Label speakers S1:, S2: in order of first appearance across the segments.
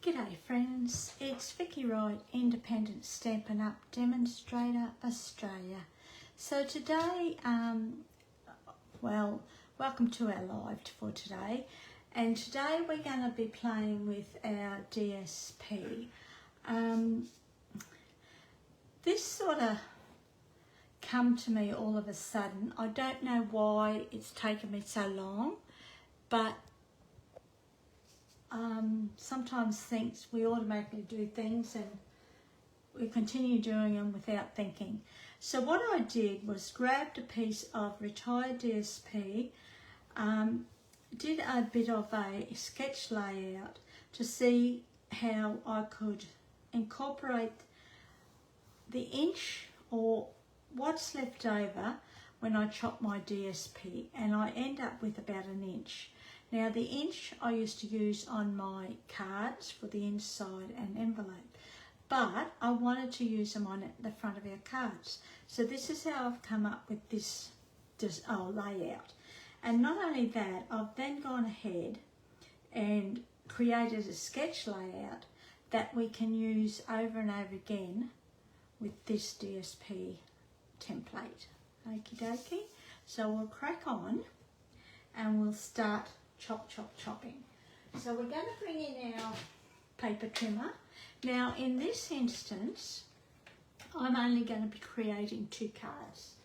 S1: G'day friends, it's Vicky Wright, Independent Stampin' Up Demonstrator, Australia. So today, welcome to our live for today. And today we're going to be playing with our DSP. This sort of come to me all of a sudden. I don't know why it's taken me so long, but sometimes we automatically do things and we continue doing them without thinking. So what I did was grabbed a piece of retired DSP, did a bit of a sketch layout to see how I could incorporate the inch or what's left over when I chop my DSP, and I end up with about an inch. Now the inch I used to use on my cards for the inside and envelope, but I wanted to use them on the front of our cards. So this is how I've come up with this layout. And not only that, I've then gone ahead and created a sketch layout that we can use over and over again with this DSP template. Okie dokie. So we'll crack on and we'll start chopping. So we're going to bring in our paper trimmer. Now in this instance, I'm only going to be creating 2 cards.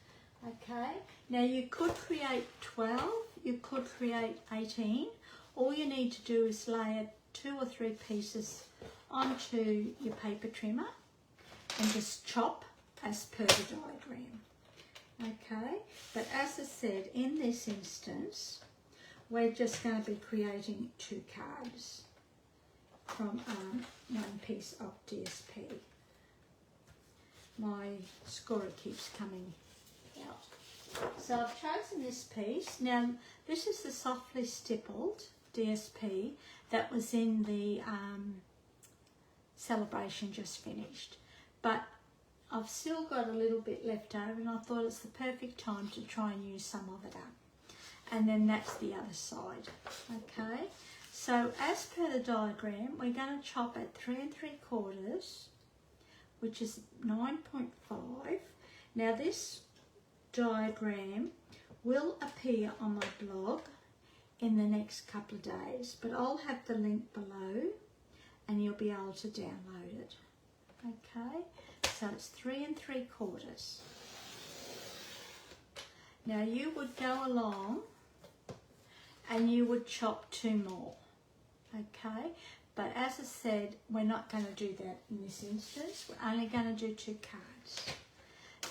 S1: Okay, now you could create 12, you could create 18. All you need to do is layer 2 or 3 pieces onto your paper trimmer and just chop as per the diagram. Okay, but as I said, in this instance, we're just going to be creating 2 cards from one piece of DSP. My scorer keeps coming out. So I've chosen this piece. Now this is the softly stippled DSP that was in the Sale-a-Bration just finished. But I've still got a little bit left over and I thought it's the perfect time to try and use some of it up. And then that's the other side. Okay, so as per the diagram, we're going to chop at 3 3/4, which is 9.5. Now this diagram will appear on my blog in the next couple of days, but I'll have the link below and you'll be able to download it. Okay, so it's 3 3/4. Now you would go along and you would chop 2 more, okay? But as I said, we're not going to do that in this instance. We're only going to do 2 cards.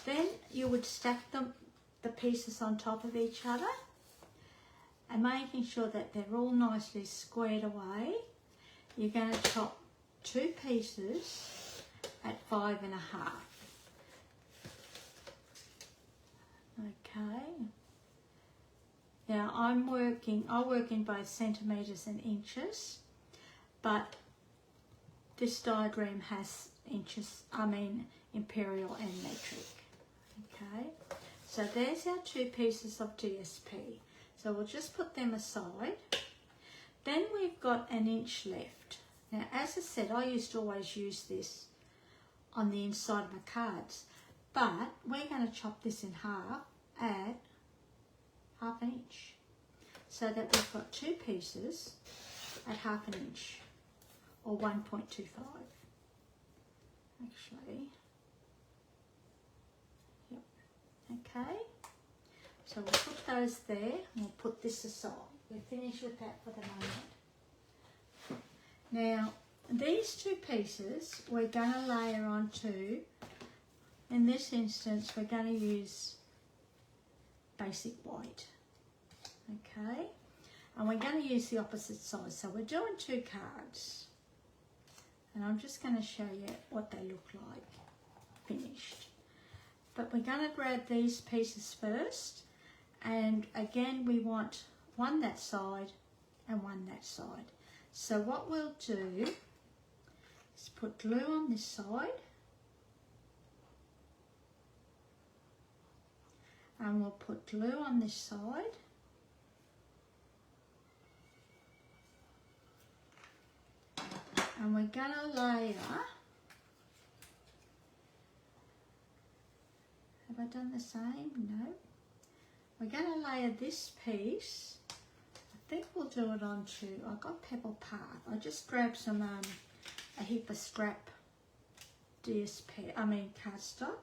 S1: Then you would stack the pieces on top of each other and making sure that they're all nicely squared away. You're going to chop 2 pieces at 5 1/2. Okay. Now I work in both centimetres and inches, but this diagram has inches, imperial and metric. Okay, so there's our 2 pieces of DSP. So we'll just put them aside. Then we've got an inch left. Now as I said, I used to always use this on the inside of my cards, but we're going to chop this in half at 1/2 inch, so that we've got 2 pieces at 1/2 inch, or 1.25 actually. Yep. Okay, so we'll put those there and we'll put this aside. We're finished with that for the moment. Now these 2 pieces we're going to layer onto, in this instance we're going to use basic white. Okay, and we're going to use the opposite side. So we're doing 2 cards and I'm just going to show you what they look like finished. But we're going to grab these pieces first, and again we want 1 that side and 1 that side. So what we'll do is put glue on this side and we'll put glue on this side, And we're going to layer, have I done the same? No. We're going to layer this piece. I think we'll do it onto, I've got Pebble Path. I just grabbed some, a heap of scrap DSP, cardstock.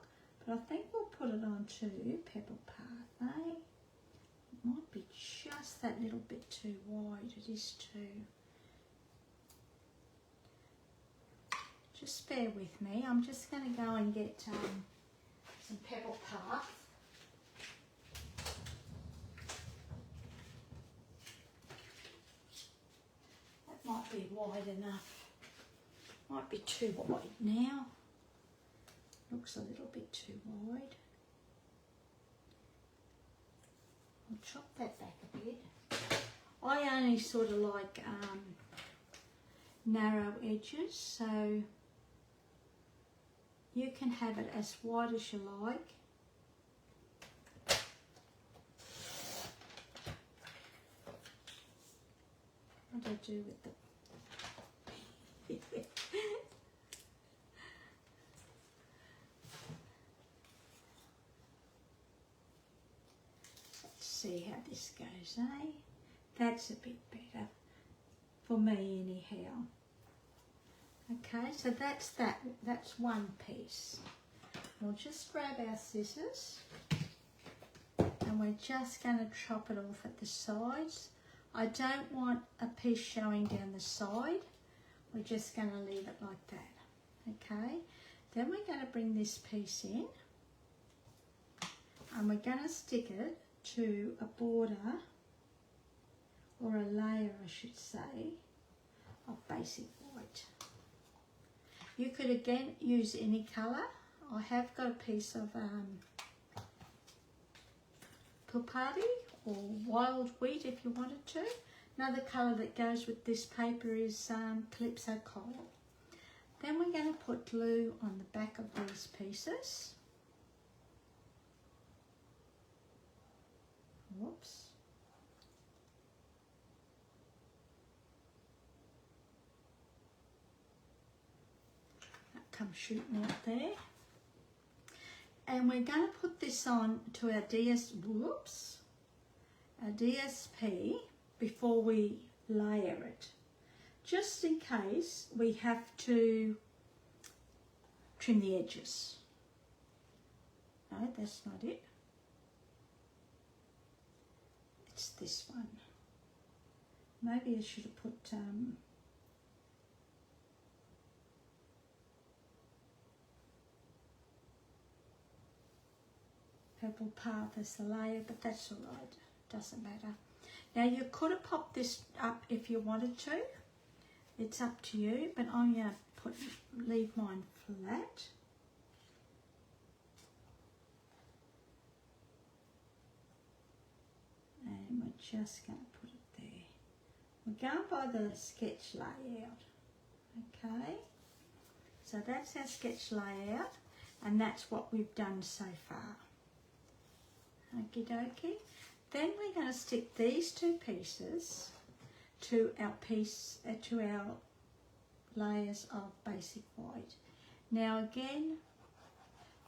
S1: But I think we'll put it onto Pebble Path, eh? It might be just that little bit too wide. It is too. Just bear with me. I'm just going to go and get some Pebble Path. That might be wide enough. Might be too wide now. Looks a little bit too wide. I'll chop that back a bit. I only sort of like narrow edges, so you can have it as wide as you like. What do I do with the Let's see how this goes, eh? That's a bit better for me anyhow. Okay, so that's that. That's one piece. We'll just grab our scissors and we're just going to chop it off at the sides. I don't want a piece showing down the side. We're just going to leave it like that. Okay, then we're going to bring this piece in and we're going to stick it to a border or a layer, I should say, of basic white. You could again use any colour. I have got a piece of Pulpati or wild wheat if you wanted to. Another colour that goes with this paper is Calypso Coral. Then we're going to put glue on the back of these pieces. Whoops. That comes shooting out there. And we're going to put this on to our DSP before we layer it, just in case we have to trim the edges. No, that's not it. It's this one. Maybe I should have put Purple Path as the layer, but that's all right. Doesn't matter. Now you could have popped this up if you wanted to. It's up to you, but I'm going to leave mine flat. And we're just going to put it there. We're going by the sketch layout. Okay. So that's our sketch layout, and that's what we've done so far. Okie dokie. Then we're going to stick these two pieces to our layers of basic white. Now again,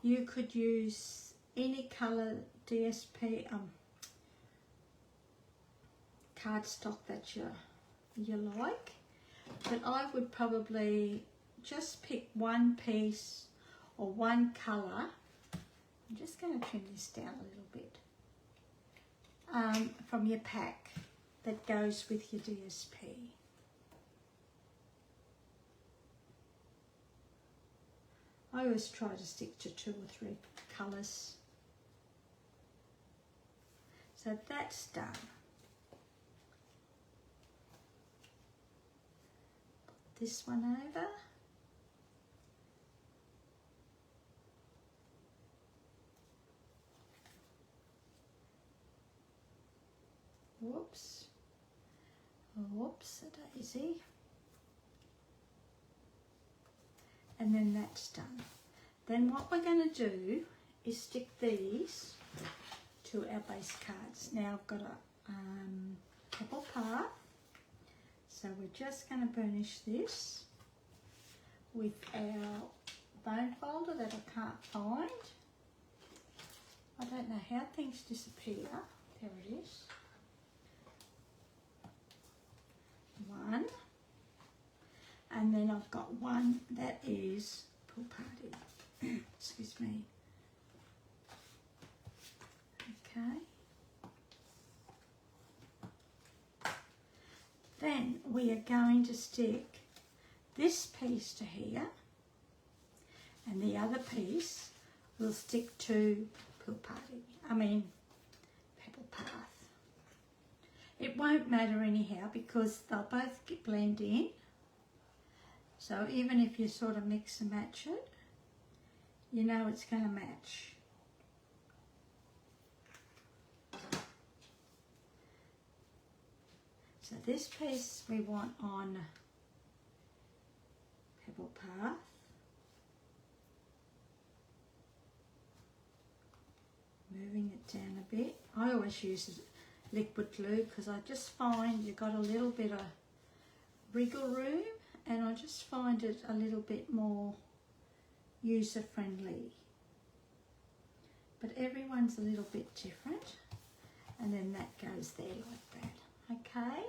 S1: you could use any colour DSP cardstock that you like, but I would probably just pick one piece or one colour. I'm just going to trim this down a little bit from your pack that goes with your DSP. I always try to stick to 2 or 3 colours. So that's done. Put this one over. Whoops. Whoops, a daisy. And then that's done. Then what we're going to do is stick these to our base cards. Now I've got a Pebble Path, so we're just going to burnish this. with our bone folder that I can't find. I don't know how things disappear. There it is. One. And then I've got one that is pool party. Excuse me. Okay. Then we are going to stick this piece to here, and the other piece will stick to Pebble Path. It won't matter anyhow because they'll both blend in. So even if you sort of mix and match it, you know it's going to match. So this piece we want on Pebble Path. Moving it down a bit. I always use liquid glue because I just find you've got a little bit of wriggle room, and I just find it a little bit more user friendly. But everyone's a little bit different, and then that goes there like that. Okay,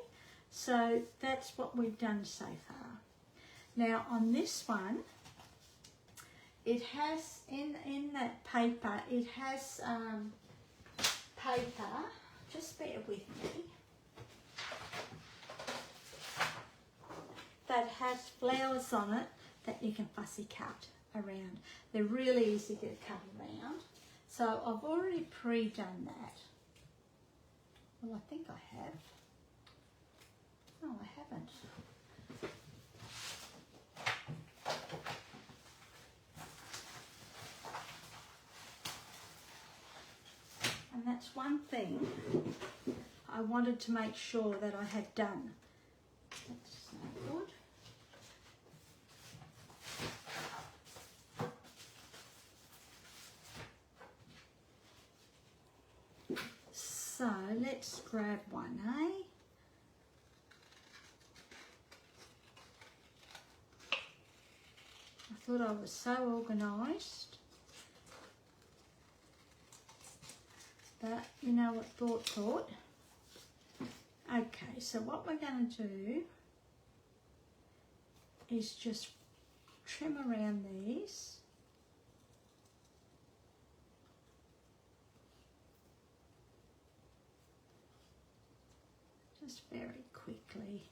S1: so that's what we've done so far. Now on this one, it has in that paper, it has paper, just bear with me, that has flowers on it that you can fussy cut around. They're really easy to cut around. So I've already pre-done that. Well, I think I have. No, I haven't. And that's one thing I wanted to make sure that I had done. That's no good. So let's grab one, eh? I thought I was so organised. But you know what, thought. Okay, so what we're going to do is just trim around these. Just very quickly.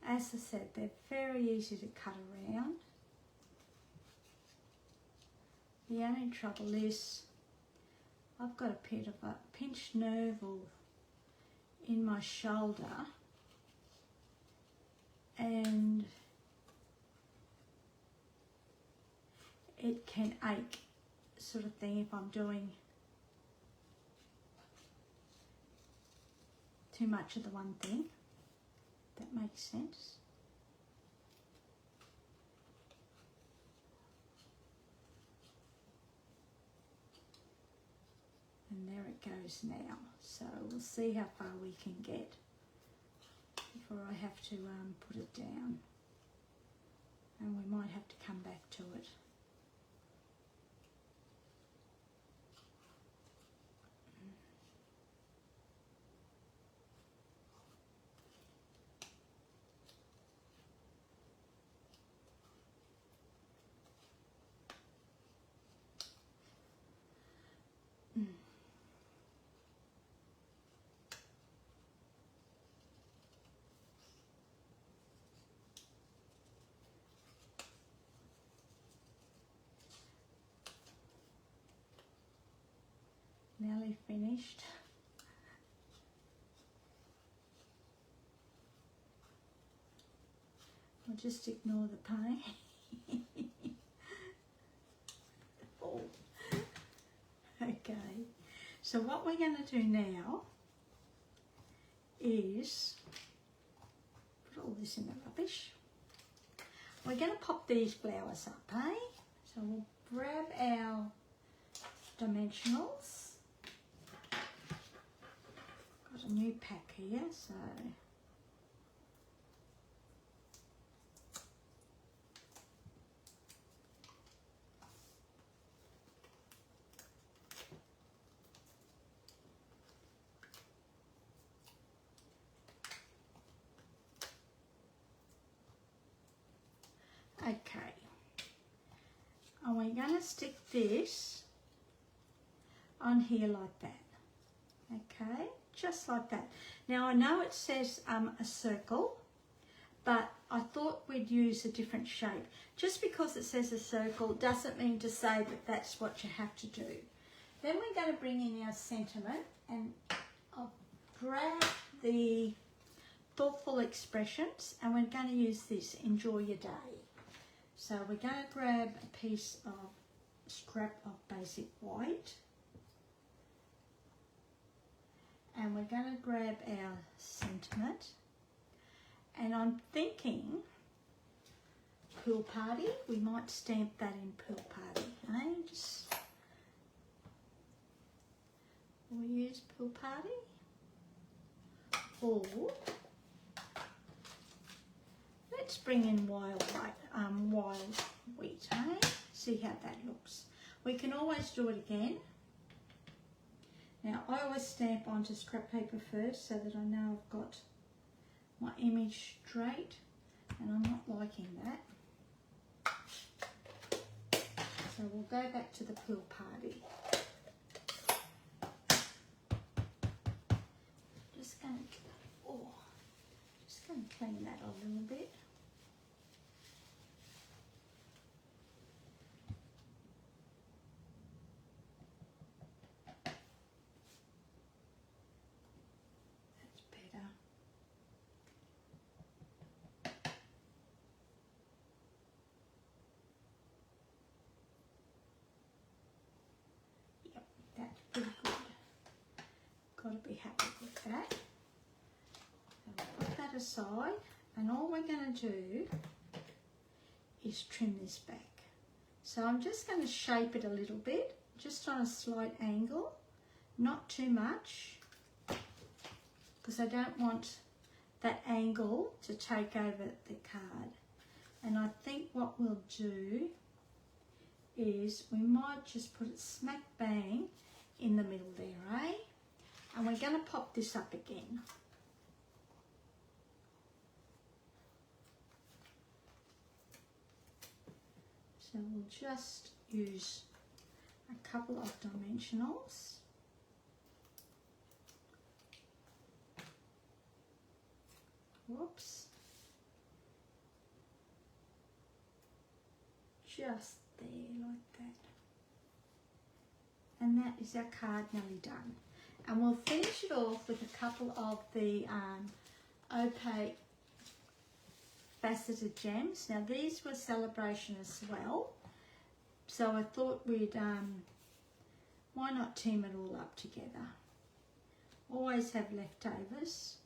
S1: As I said, they're very easy to cut around. The only trouble is I've got a bit of a pinched nerve in my shoulder, and it can ache sort of thing if I'm doing too much of the one thing. That makes sense. And there it goes now. So we'll see how far we can get before I have to put it down. And we might have to come back to it. Nearly finished. I'll just ignore the pain. Oh. Okay, so what we're going to do now is put all this in the rubbish. We're going to pop these flowers up, eh? So we'll grab our dimensionals. Got got a new pack here, so okay. And we're going to stick this on here like that. Okay, just like that. Now I know it says a circle, but I thought we'd use a different shape. Just because it says a circle doesn't mean to say that that's what you have to do. Then we're going to bring in our sentiment, and I'll grab the thoughtful expressions, and we're going to use this, enjoy your day. So we're going to grab a piece of scrap of basic white, and we're going to grab our sentiment, and I'm thinking pool party. We might stamp that in pool party, eh? Just we'll use pool party, or let's bring in wild wheat, eh? See how that looks. We can always do it again. Now I always stamp onto scrap paper first so that I know I've got my image straight, and I'm not liking that. So we'll go back to the pool party. Just going to clean that a little bit. Pretty good. Got to be happy with that. So we'll put that aside, and all we're going to do is trim this back. So I'm just going to shape it a little bit, just on a slight angle, not too much, because I don't want that angle to take over the card. And I think what we'll do is we might just put it smack bang in the middle there, eh? And we're going to pop this up again. So we'll just use a couple of dimensionals. Whoops. Just there like that. And that is our card nearly done. And we'll finish it off with a couple of the opaque faceted gems. Now these were Sale-a-Bration as well. So I thought we'd, why not team it all up together? Always have leftovers.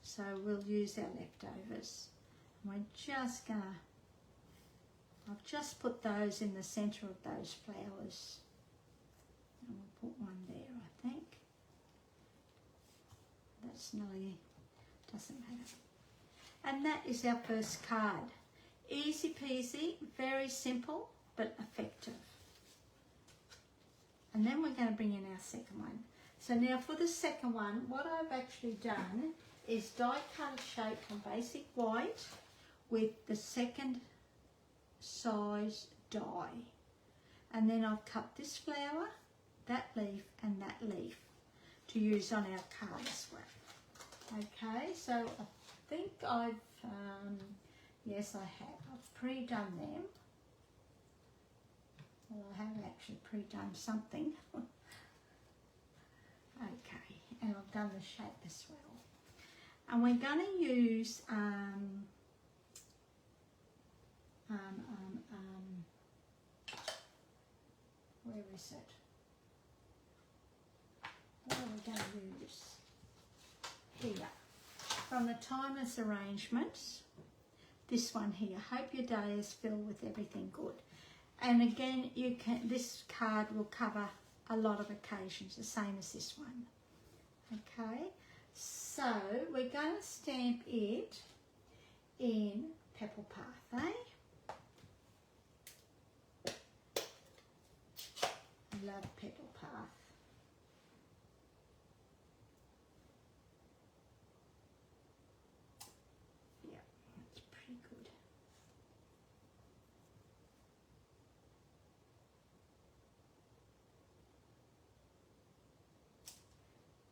S1: So we'll use our leftovers. And we're just gonna, I've just put those in the center of those flowers. And we'll put one there, I think. That's nearly, doesn't matter. And that is our first card. Easy peasy, very simple, but effective. And then we're going to bring in our second one. So now for the second one, what I've actually done is die cut a shape from basic white with the second size die. And then I've cut this flower, that leaf, and that leaf to use on our card as well. Okay, so I think I've, yes I have, I've pre-done them. Well, I haven't actually pre-done something. Okay, and I've done the shape as well. And we're going to use, where is it? What are we going to use? Here, from the Timeless Arrangements, this one here. Hope your day is filled with everything good. And again, you can. This card will cover a lot of occasions, the same as this one. Okay, So we're going to stamp it in Petal Path, eh? I love Petal Path. Yeah, that's pretty good.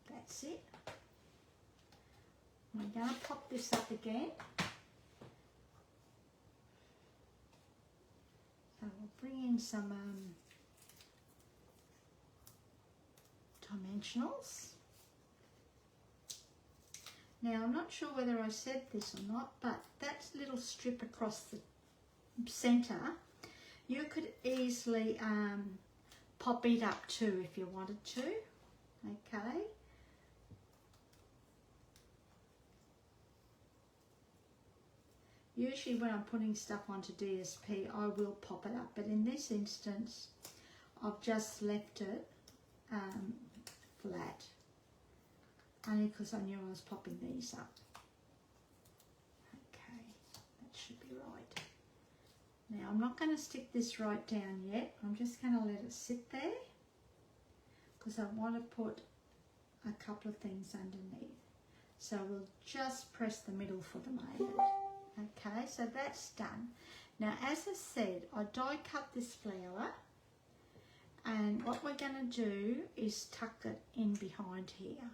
S1: That's it. I'm going to pop this up again. So we'll bring in some dimensionals. Now I'm not sure whether I said this or not, but that little strip across the centre, you could easily pop it up too if you wanted to, okay? Usually when I'm putting stuff onto DSP, I will pop it up, but in this instance, I've just left it flat, only because I knew I was popping these up. Okay, that should be right. Now I'm not going to stick this right down yet. I'm just going to let it sit there because I want to put a couple of things underneath. So we'll just press the middle for the moment. Okay, so that's done. Now, as I said, I die cut this flower, and what we're going to do is tuck it in behind here.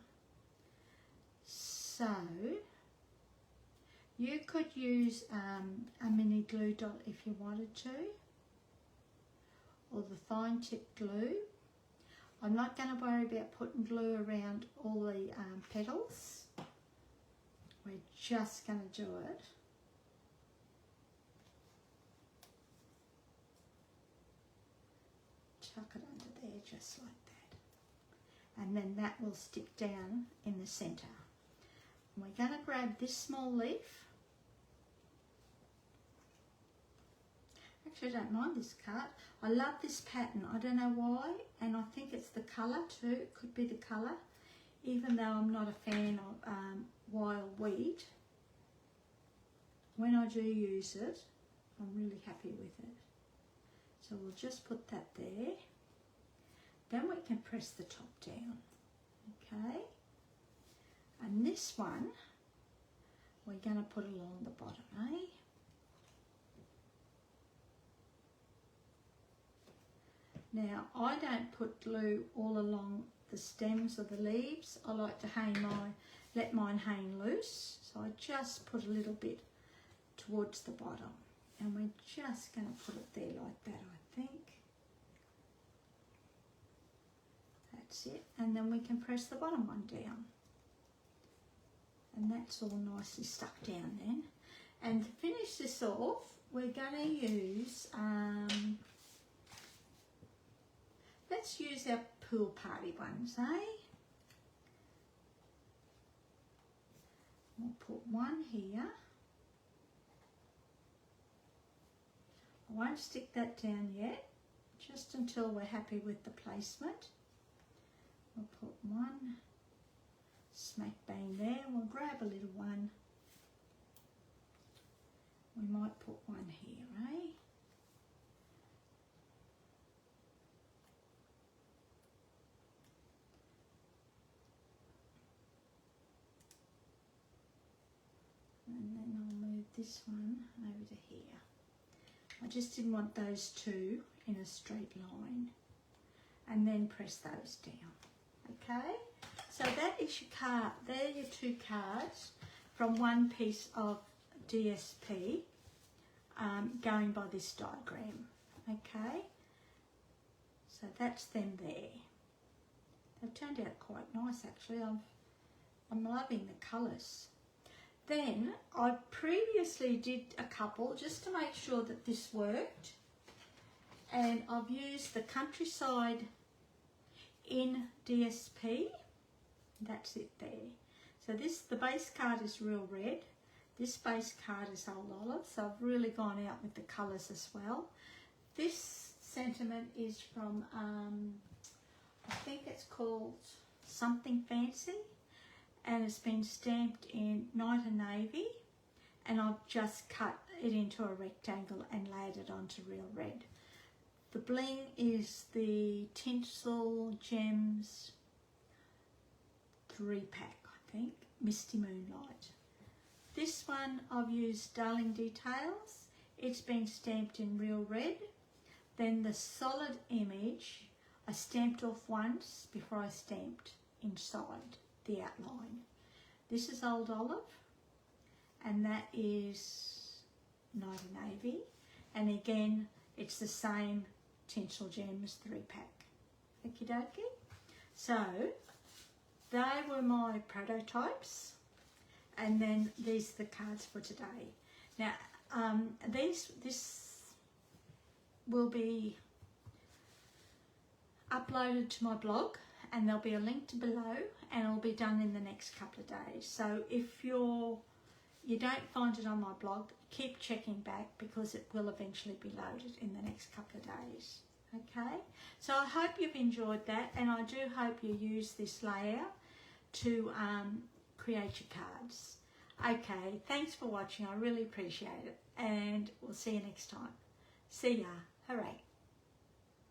S1: So, you could use a mini glue dot if you wanted to, or the fine tip glue. I'm not going to worry about putting glue around all the petals. We're just going to do it. Tuck it under there just like that, and then that will stick down in the centre. And we're going to grab this small leaf. Actually, I don't mind this cut. I love this pattern. I don't know why, and I think it's the colour too. It could be the colour, even though I'm not a fan of wild wheat. When I do use it, I'm really happy with it. So we'll just put that there. Then we can press the top down, okay? And this one, we're going to put along the bottom, eh? Now, I don't put glue all along the stems or the leaves. I like to let mine hang loose. So I just put a little bit towards the bottom. And we're just going to put it there like that, I think. That's it. And then we can press the bottom one down. And that's all nicely stuck down then. And to finish this off, we're going to use, let's use our pool party ones, eh? We'll put one here. I won't stick that down yet, just until we're happy with the placement. We'll put one smack bang there. We'll grab a little one. We might put one here, eh? And then I'll move this one over to here. I just didn't want those two in a straight line, and then press those down, okay? So that is your card. They're your two cards from one piece of DSP going by this diagram, okay? So that's them there. They've turned out quite nice actually. I'm loving the colours. Then I previously did a couple just to make sure that this worked, and I've used the Countryside in DSP. That's it there. So the base card is real red. This base card is old olive, so I've really gone out with the colours as well. This sentiment is from, I think it's called Something Fancy, and it's been stamped in Night and Navy, and I've just cut it into a rectangle and laid it onto real red. The bling is the Tinsel Gems 3-pack, I think, Misty Moonlight. This one I've used Darling Details. It's been stamped in real red. Then the solid image I stamped off once before I stamped inside the outline. This is Old Olive, and that is Night and Navy, and again it's the same Tinsel Gems 3-pack. Okie dokie. So they were my prototypes, and then these are the cards for today. Now this will be uploaded to my blog, and there'll be a link to below, and it'll be done in the next couple of days. So if you don't find it on my blog, keep checking back, because it will eventually be loaded in the next couple of days. Okay, so I hope you've enjoyed that, and I do hope you use this layout to create your cards. Okay, thanks for watching. I really appreciate it, and we'll see you next time. See ya. Hooray.